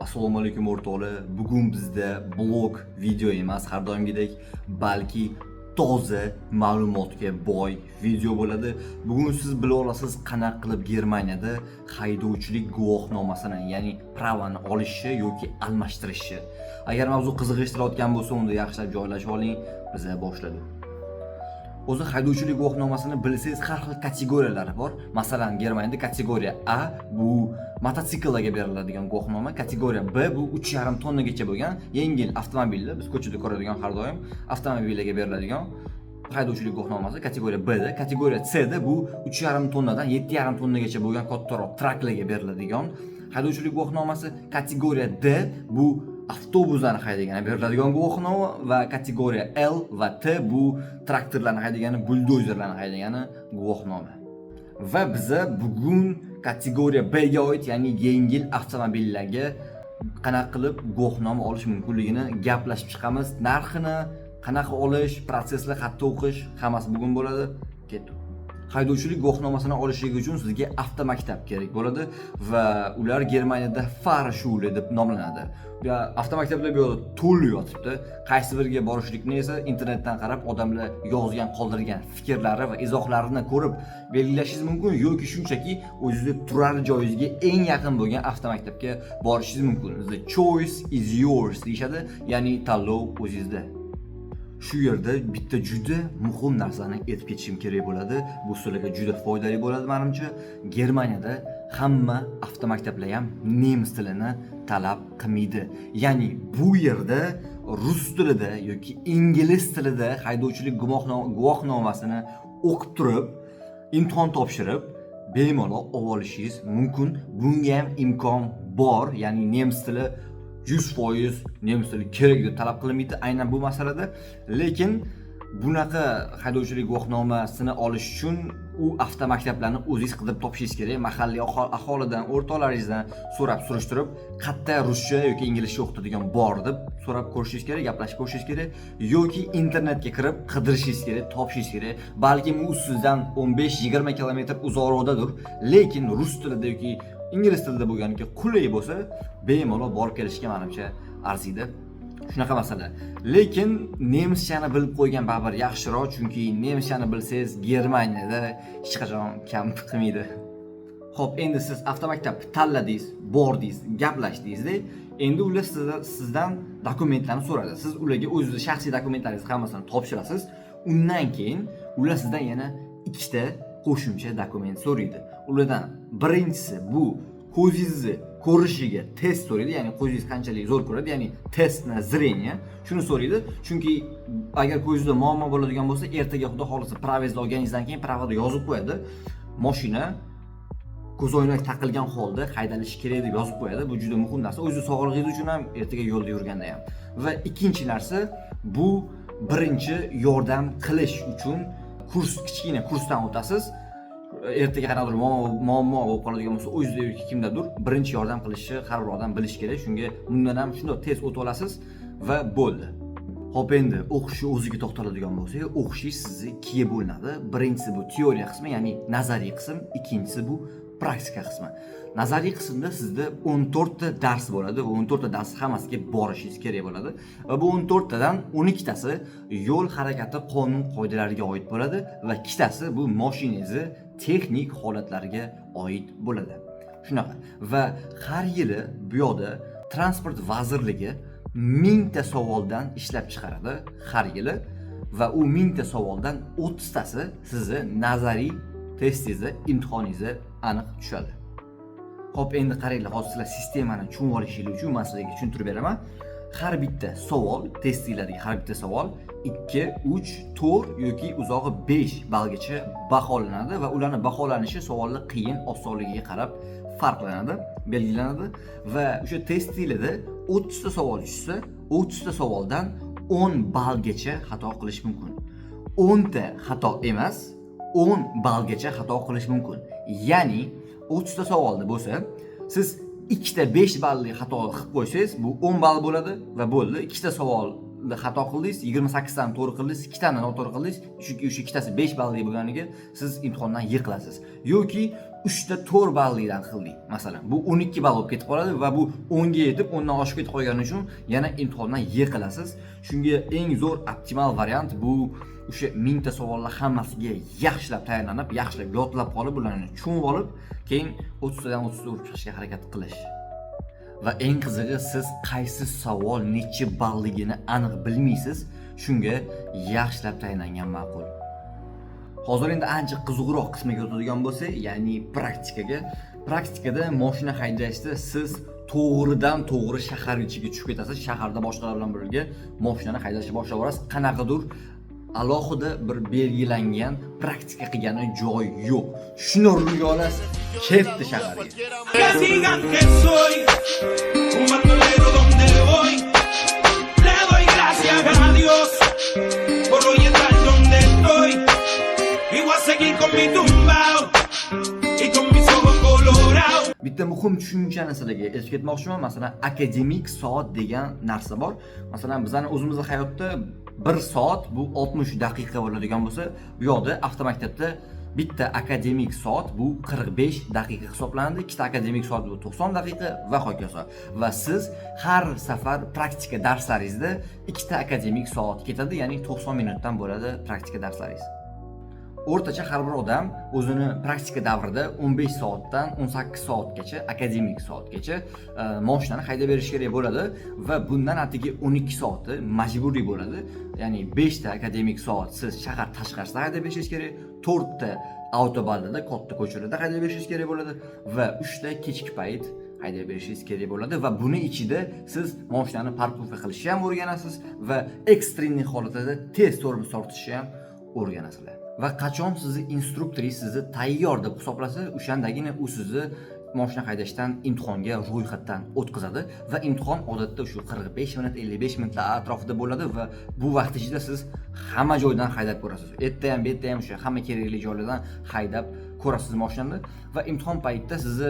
Assalomu alaykum o'rtoqlar. Bugun bizda blog video emas, har doimgidek, balki toza ma'lumotga boy video bo'ladi. Bugun siz bila olasiz qanaqa qilib Germaniyada haydovchilik guvohnomasini, ya'ni pravani olishi yoki almashtirishi. Agar mavzu qiziqishtirayotgan bo'lsa, unda yaxshilab joylashib oling. Biz boshladik. O'zi haydovchilik guvohnomasini bilsangiz, har xil kategoriyalari bor. Masalan, Germaniyada kategoriya A bu mototsikllarga beriladigan guvohnoma, kategoriya B bu 3,5 tonnagacha bo'lgan yengil avtomobillar, biz ko'chada ko'radigan har doim avtomobillarga beriladigan haydovchilik guvohnomasi kategoriya B da, kategoriya C da bu 3,5 tonnadan 7,5 tonnagacha bo'lgan kattaroq traklarga beriladigan haydovchilik guvohnomasi, kategoriya D bu avtobuslarni haydagani beriladigan guvohnoma va kategoriya L va T bu traktorlarni haydagani, buldozerlarni haydagani guvohnoma. Va biza bugun kategoriya B ga oid, ya'ni yengil avtomobillarga qanaqa qilib guvohnoma olish mumkinligini gaplashib chiqamiz. Narxini, qanaqa olish, proseslar, xatda o'qish, hammasi bugun bo'ladi. Ketdik. Haydovchilik guvohnomasini olishingiz uchun sizga avtomaktab kerak bo'ladi va ular Germaniyada Fahrschule deb nomlanadi. Avtomaktablar bu yerda to'liq yotibdi. Qaysi biriga borishlikni esa internetdan qarab, odamlar yozgan, qoldirgan fikrlari va izohlarini ko'rib belgilashingiz mumkin yoki shunchaki o'zingiz turar joyingizga eng yaqin bo'lgan avtomaktabga borishingiz mumkin. The choice is yours deyshadi, ya'ni tanlov o'zingizda. Shu yerda bitta juda muhim narsani aytib ketishim kerak bo'ladi. Bu sizlarga juda foydali bo'ladi menimcha. Germaniyada hamma avtomaktablar ham nemis tilini talab qilmaydi. Ya'ni bu yerda rus tilida yoki ingliz tilida haydovchilik guvohnomasini o'qib turib, imtihon topshirib, bemalol olishingiz mumkin. Bunga ham imkon bor. Ya'ni nemis tili 100% nemis tili kerak deb talab qilinmaydi aynan bu masalada. Lekin bunaqa haydovchilik guvohnomasini olish uchun u avtomaktablarni o'zingiz qidirib topishingiz kerak. Mahalliy aholidan, o'rtoqlaringizdan so'rab surishtirib, qayerda ruscha yoki inglizcha o'qitadigan bor deb so'rab ko'rishingiz kerak, gaplashib ko'rishingiz kerak yoki internetga kirib qidirishingiz kerak, topishingiz kerak. Balkim u sizdan 15-20 kilometr uzoqroqdadir, lekin rus tilida yoki ingliz tilida bo'lganiga qulay bo'lsa, bemalol borib kelishga menimcha arziydi. Shunaqa masala. Lekin nemischani bilib qo'ygan baribir yaxshiroq, chunki nemischani bilsangiz Germaniyada hech qachon kam qilmaydi. Xo'p, endi siz avtomaktab tanladingiz, bordingiz, gaplashdingiz-da, endi ular sizdan dokumentlarni so'radi. Siz ularga o'zingiz shaxsiy dokumentlaringizni hammasini topshirasiz. Undan keyin ular sizdan yana ikkita qo'shimcha dokument so'raydi. Ulardan birinchisi bu ko'zingizni ko'rishiga test so'raydi, ya'ni ko'zingiz qanchalik zo'r ko'radi, ya'ni test na zreniya. Shuni so'raydi, chunki agar ko'zingizda muammo bo'ladigan bo'lsa, ertaga xudo xolisa pravezni olganingizdan keyin pravada yozib qo'yadi. Mashina ko'zoynak taqilgan holda haydalishi kerak deb yozib qo'yadi. Bu juda muhim narsa. O'zingiz sog'lig'ingiz uchun ham, ertaga yo'lda yurganda ham. Va ikkinchi narsa bu birinchi yordam qilish uchun kichkina kursdan o'tasiz. Ertaga qanaqadir muammo bo'lib qoladigan bo'lsa, o'zingizda yoki kimdadir birinchi yordam qilishni har bir odam bilishi kerak. Shunga bundan ham shunday tez o'tib olasiz va bo'ldi. Xo'p, endi o'qishni o'ziga to'xtaladigan bo'lsak, o'qishingiz sizni ikkiga bo'linadi. Birinchisi bu teoriya qismi, ya'ni nazariy qism, ikkinchisi bu praktika qismi. Nazariy qismda sizda 14 ta dars bo'ladi va 14 ta dars hammasiga borishingiz kerak bo'ladi. Va bu 14 tadan 12 tasi yo'l harakati qonun qoidalariga oid bo'ladi va ikkitasi bu mashinangizni texnik holatlariga oid bo'ladi. Shunaqa. Va har yili bu yoqda transport vazirligi 1000 ta savoldan ishlab chiqaradi har yili va u 1000 ta savoldan 30 tasi sizni nazariy testingizda, imtihoningizda aniq tushadi. Xo'p, endi qaranglar, hozir sizlar sistemani tushunib olishingiz uchun men sizlarga tushuntirib beraman. Har bitta savol, testinglardagi har bitta savol 2, 3, 4 yoki uzog'i 5 ballgacha baholanadi va ularning baholanishi savollar qiyin, osonligiga qarab farqlanadi, belgilanadi va o'sha testinglarda 30 ta savol tushsa, 30 ta savoldan 10 ballgacha xato qilish mumkin. 10 ta xato emas, 10 ballgacha xato qilish mumkin. Ya'ni 30 ta savolda bo'lsa, siz 2 ta 5 balli xato qilib qo'ysangiz, bu 10 ball bo'ladi va bo'ldi. 2 ta savolda xato qildingiz, 28 tani to'g'ri qildingiz, 2 tani noto'g'ri qildingiz, chunki o'sha ikkitasi 5 balli bo'lganiga siz imtihondan yiqilasiz. Yoki 3 ta 4 ballidan qildik. Masalan, bu 12 ball bo'lib ketib qoladi va bu 10 ga yetib, 10 dan oshib ketib qolgani uchun yana imtihondan yiqilasiz. Shunga eng zo'r optimal variant bu o'sha 1000 ta savollar hammasiga yaxshilab tayyorlanib, yaxshilab yodlab qolib, ularni tushunib olib, keyin 30 dan 30 urib chiqishga harakat qilish. Va eng qizig'i, siz qaysi savol necha balligini aniq bilmaysiz, shunga yaxshilab tayyorlangan ma'qul. Hozir endi ancha qiziqroq qismiga o'tadigan bo'lsak, ya'ni praktikaga. Praktikada mashina haydashda siz to'g'ridan to'g'ri shahar ichiga tushib ketasiz. Shaharda boshqalar bilan birga mashinani haydashni boshlab olasiz. Qanaqadir alohida bir belgilangan praktika qilgani joy yo'q. Shuni o'rniga olasiz, ketdi shaharga. Bitta muhim tushunchani sizlarga aytib ketmoqchiman. Masalan, akademik soat degan narsa bor. Masalan, bizning o'zimizning hayotda 1 soat bu 60 daqiqa bo'ladigan bo'lsa, bu yoqda avtomaktabda bitta akademik soat bu 45 daqiqa hisoblanadi. Ikkita akademik soat bu 90 daqiqa va hokazo. Va siz har safar praktika darslaringizda ikkita akademik soat ketadi, ya'ni 90 minutdan bo'ladi praktika darslaringiz. O'rtacha har bir odam o'zini praktika davrida 15 soatdan 18 soatgacha, akademik soatgacha mashinani haydab berish kerak bo'ladi va bundan atigi 12 soati majburiy bo'ladi. Ya'ni 5 ta akademik soat siz shahar tashqarisida haydab berishingiz kerak, 4 ta avtobanda, katta ko'chalarda haydab berishingiz kerak bo'ladi va 3 ta kechki payt haydab berishingiz kerak bo'ladi va buni ichida siz mashinani parkovka qilishni ham o'rganasiz va ekstrenniy holatda tez tormoz tortishni ham o'rganasizlar. Va qachon sizni instruktoringiz sizni tayyor deb hisoblasa, o'shandagina u sizni mashina haydashdan imtihonga ro'yxatdan o'tkazadi va imtihon odatda shu 45 minut, 55 minutlar atrofida bo'ladi va bu vaqt ichida siz hamma joydan haydab ko'rasiz. Erta ham, betda ham o'sha hamma kerakli joylardan haydab ko'rasiz mashinani va imtihon paytida sizni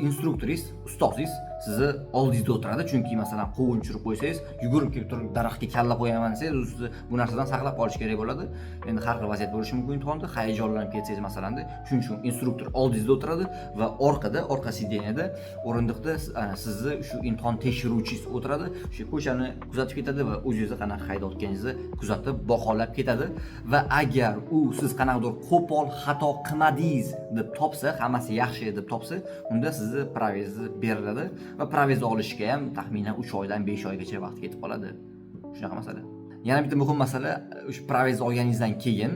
instruktoringiz, ustozingiz sizni oldingizda o'tiradi, chunki masalan qovun tushirib qo'ysangiz, yugurib kelib turib daraxtga kalla qo'yaman desangiz, sizni bu narsadan saqlab qolish kerak bo'ladi. Endi har xil vaziyat bo'lishi mumkin imtihonda, hayajonlanib ketsangiz masalanda, shuning uchun instruktor oldingizda o'tiradi va orqa sideniyada o'rindiqda sizni shu imtihon tekshiruvchingiz o'tiradi, shu ko'chani kuzatib ketadi va o'zingizni qanaqa haydayotganingizni kuzatib, baholab ketadi va agar u siz qanaqadir qo'pol xato qilmadingiz deb topsa, hammasi yaxshi deb topsa, unda sizni pravingizni beriladi va pravizni olishga ham taxminan 3 oydan 5 oygacha vaqt ketib qoladi. Shunaqa masala. Yana bitta muhim masala, o'sha pravizni olganingizdan keyin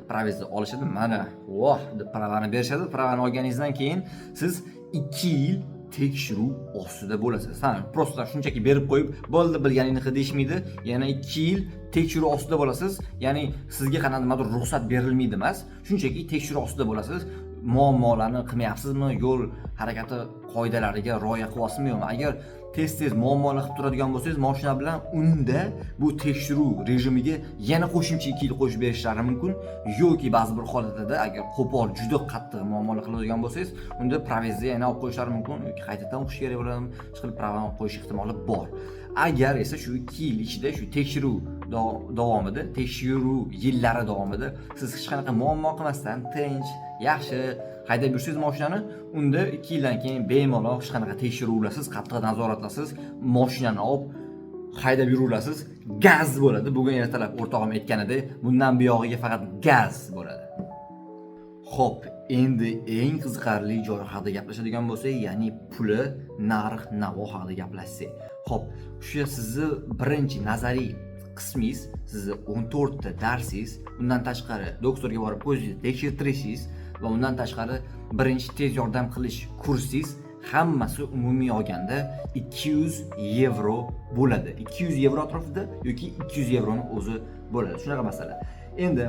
pravizni olishadi, mana, voh deb pravani berishadi. Pravani olganingizdan keyin siz 2 yil tekshiruv ostida bo'lasiz. Prosta shunchaki berib qo'yib, bo'ldi bilganingni qil deyishmaydi. Yana 2 yil tekshiruv ostida bo'lasiz. Ya'ni sizga qanaqadir ruxsat berilmaydi emas, shunchaki tekshiruv ostida bo'lasiz. Muammolarni qilmayapsizmi, yo'l harakati qoidalariga rioya qilyapsizmi yo'qmi? Agar tez muammolar qilib turadigan bo'lsangiz, mashina bilan unda bu tekshiruv rejimiga yana qo'shimcha 2 yil qo'shib berishlari mumkin, yoki ba'zi bir holatlarda agar qo'pol, juda qattiq muammolar qiladigan bo'lsangiz, unda pravizni yana olib qo'yishlari mumkin yoki qaytadan o'qish kerak bo'ladi, chiqib pravani olib qo'yish ehtimoli bor. Agar esa shu 2 yil ichida shu tekshiruv davomida, tekshiruv yillari davomida siz hech qanaqa muammo qilmasdan tinch, yaxshi haydab yursangiz mashinani, unda 2 yildan keyin bemalol hech qanaqa tekshiruvlarsiz, qattiq nazoratlasiz mashinani olib haydab yuraverasiz. Gaz bo'ladi. Bugun ertalab o'rtog'im aytganidek, bundan buyog'iga faqat gaz bo'ladi. Xo'p, endi eng qiziqarli joy haqida gaplashadigan bo'lsak, ya'ni puli, narx-navo haqida gaplashsak. Xo'p, o'sha sizni birinchi nazariy qismingiz, sizni 14 ta darsingiz, undan tashqari doktorga borib ko'zingizni tekshirtirishingiz va undan tashqari birinchi tez yordam qilish kursingiz hammasi umumiy olganda 200 yevro bo'ladi. 200 yevro atrofida yoki 200 yevroni o'zi bo'ladi. Shunaqa masala. Endi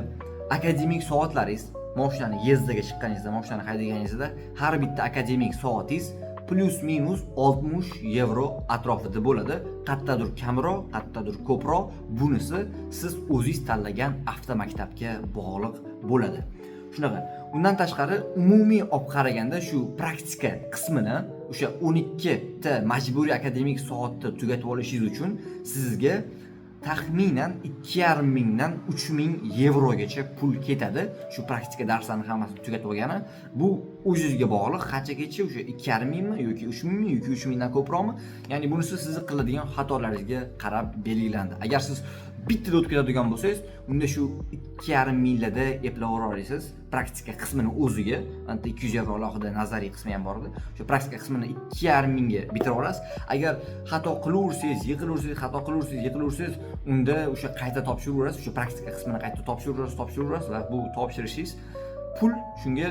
akademik soatlaringiz, mashinani yezdaga chiqqaningizda, mashinani haydaganingizda har bitta akademik soatingiz plus minus 60 yevro atrofida bo'ladi. Qattadir kamroq, qattadir ko'proq, bunisi siz o'zingiz tanlagan avtomaktabga bog'liq bo'ladi. Shunaqa. Undan tashqari umumiy olib qaraganda shu praktika qismini o'sha 12 ta majburiy akademik soatda tugatib olishingiz uchun sizga taxminan 2,5 mingdan 3 ming yevrogacha pul ketadi. Shu praktika darslarni hammasini tugatib olgani. Bu o'zingizga bog'liq, qanchagacha o'sha 2,5 mingmi yoki 3 mingmi yoki 3 mingdan ko'proqmi? Ya'ni bunisi sizni qiladigan xatolaringizga qarab belgilandi. Agar siz bittada o'tkazadigan bo'lsangiz, unda shu 2,5 minglarda eplavera olasiz. Praktika qismini o'ziga, anta 200 yevro alohida nazariy qismi ham bor edi. Shu praktika qismini 2,5 mingga bitirib olasiz. Agar xato qilaversangiz, yiqilaversangiz, unda o'sha qayta topshiraverasiz, o'sha praktika qismini qayta topshiraverasiz va bu topshirishingiz pul shunga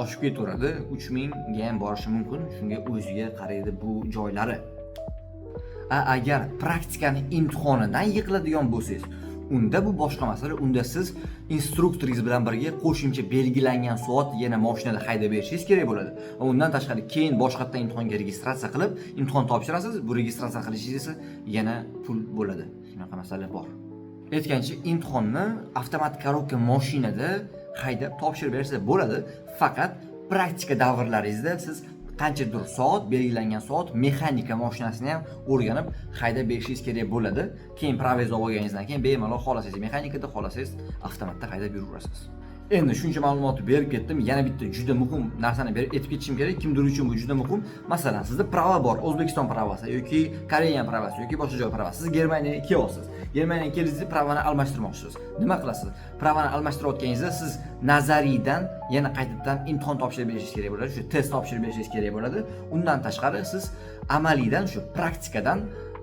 oshib ketaveradi. 3 mingga ham borishi mumkin. Shunga o'ziga qaraydi bu joylari. Agar praktikani imtihonidan yiqiladigan bo'lsangiz, unda bu boshqa masala. Unda siz instruktoringiz bilan birga qo'shimcha belgilangan soat yana mashinada haydab berishingiz kerak bo'ladi. Va undan tashqari keyin boshqatdan imtihonga registratsiya qilib, imtihon topshirasiz. Bu registratsiya qilishingiz esa yana pul bo'ladi. Shunaqa masala bor. Aytgancha, imtihonni avtomatik korobka mashinada haydab topshirib bersa bo'ladi. Faqat praktika davrlaringizda siz qanchadir soat, belgilangan soat mexanika mashinasini ham o'rganib haydab berishingiz kerak bo'ladi. Keyin pravezni olganingizdan keyin bemalol xolasangiz mexanikada, xolasangiz avtomatda haydab yuraverasiz. Endi shuncha ma'lumotni berib ketdim. Yana bitta juda muhim narsani berib aytib ketishim kerak. Kimdir uchun bu juda muhim. Masalan, sizda prava bor, O'zbekiston pravasi yoki Koreya pravasi yoki boshqa joy pravasi. Siz Germaniyaga kelyapsiz. Germaniyaga keldingizda pravani almashtirmoqchisiz. Nima qilasiz? Pravani almashtirayotganingizda siz nazariydan yana qaytadan imtihon topshirib berishingiz kerak bo'ladi. Shu test topshirib berishingiz kerak bo'ladi. Undan tashqari siz amaliydan shu praktikadan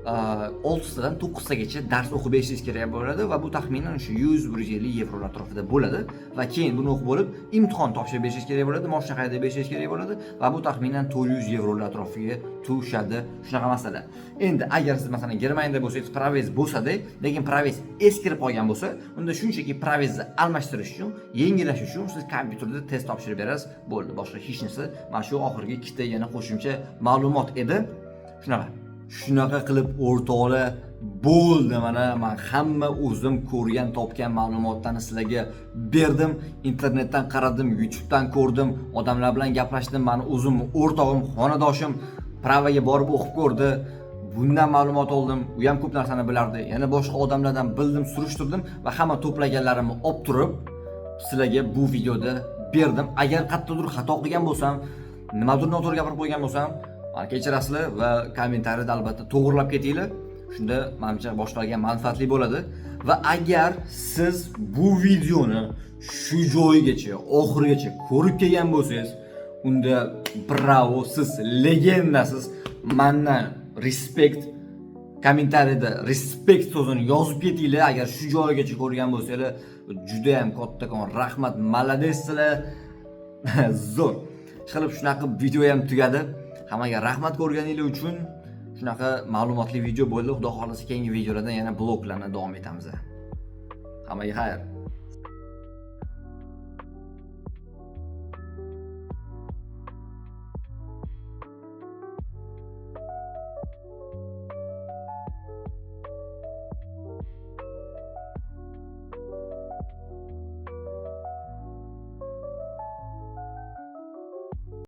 6 dan 9 gacha dars o'qib berishingiz kerak bo'ladi va bu taxminan shu 100-150 yevro atrofida bo'ladi va keyin buni o'qib bo'lib imtihon topshirib berishingiz kerak bo'ladi, mashina haydab berishingiz kerak bo'ladi va bu taxminan 400 yevro atrofiga tushadi. Shunaqa masala. Endi agar siz masalan Germaniyada bo'lsangiz, pravez bo'lsa-da, lekin pravez eskirib qolgan bo'lsa, unda shunchaki pravezni almashtirish uchun, yengillash uchun siz kompyuterda test topshirib berasiz, bo'ldi. Boshqa hech narsa. Mana shu oxirgi ikkita yana qo'shimcha ma'lumot edi. Shunaqa qilib o'rtoqlar bo'ldi. Mana men hamma o'zim ko'rgan, topgan ma'lumotlarni sizlarga berdim. Internetdan qaradim, YouTubedan ko'rdim, odamlar bilan gaplashdim. Meni o'zim, o'rtog'im, xonadoshim pravaga borib o'qib ko'rdi. Bundan ma'lumot oldim. U ham ko'p narsani bilardi. Yana boshqa odamlardan bildim, surishtirdim va hamma to'plaganlarimni olib turib sizlarga bu videoda berdim. Agar qayerdadir xato qilgan bo'lsam, nimadir noto'g'ri gapirib qo'ygan bo'lsam, kechirasizlar va kommentariyada albatta to'g'rilab ketinglar. Shunda menimcha boshqalarga manfaatli bo'ladi. Va agar siz bu videoni shu joyigacha, oxirigacha ko'rib kelgan bo'lsangiz, unda bravo, siz legendasiz. Mendan respekt, kommentariyada respekt so'zini yozib ketinglar. Agar shu joyigacha ko'rgan bo'lsanglar, juda ham kattakon rahmat, maladessizlar. Zo'r. Qilib shunaqa video ham tugadi. Hammaga rahmat ko'rganinglar uchun. Shunaqa ma'lumotli video bo'ldi. Xudo xolasa keyingi videolarda yana bloglarni davom etamiz. Hammaga xayr.